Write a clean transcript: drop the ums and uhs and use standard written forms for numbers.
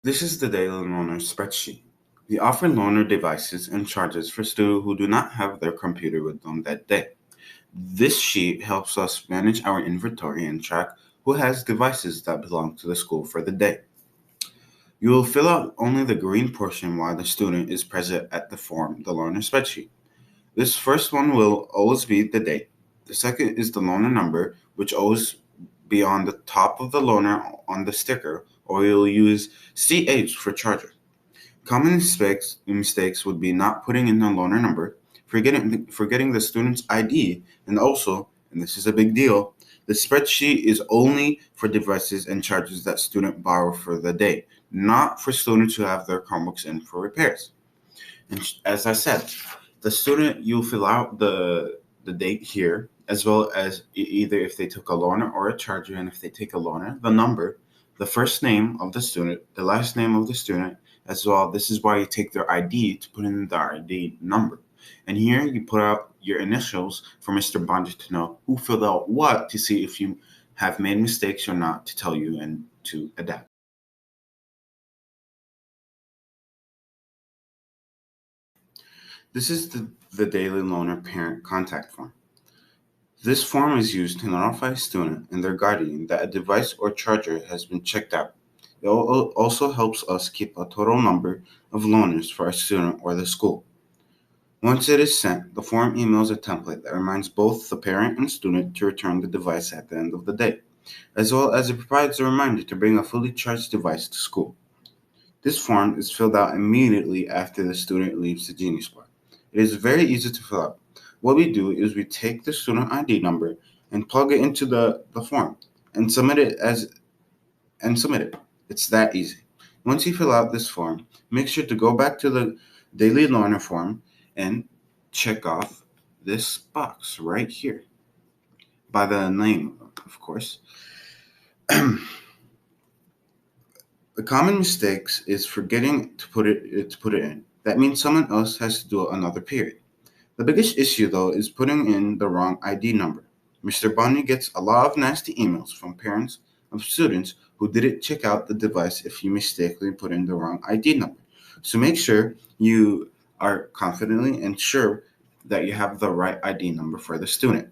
This is the daily loaner spreadsheet. We offer loaner devices and charges for students who do not have their computer with them that day. This sheet helps us manage our inventory and track who has devices that belong to the school for the day. You will fill out only the green portion while the student is present at the form, the loaner spreadsheet. This first one will always be the date. The second is the loaner number, which always be on the top of the loaner on the sticker, or you'll use CH for charger. Common mistakes would be not putting in the loaner number, forgetting the student's ID, and also, and this is a big deal, the spreadsheet is only for devices and charges that student borrow for the day, not for students who have their Chromebooks in for repairs. And as I said, the student, you fill out the date here, as well as either if they took a loaner or a charger, and if they take a loaner, the number, the first name of the student, the last name of the student, as well. This is why you take their ID to put in their ID number. And here you put out your initials for Mr. Bonder to know who filled out what to see if you have made mistakes or not to tell you and to adapt. This is the daily loaner parent contact form. This form is used to notify a student and their guardian that a device or charger has been checked out. It also helps us keep a total number of loaners for a student or the school. Once it is sent, the form emails a template that reminds both the parent and student to return the device at the end of the day, as well as it provides a reminder to bring a fully charged device to school. This form is filled out immediately after the student leaves the Genius Bar. It is very easy to fill out. What we do is we take the student ID number and plug it into the form and submit it. It's that easy. Once you fill out this form, make sure to go back to the daily learner form and check off this box right here by the name, of course. The common mistakes is forgetting to put it in. That means someone else has to do another period. The biggest issue though is putting in the wrong ID number. Mr. Bonnie gets a lot of nasty emails from parents of students who didn't check out the device if you mistakenly put in the wrong ID number. So make sure you are confidently and sure that you have the right ID number for the student.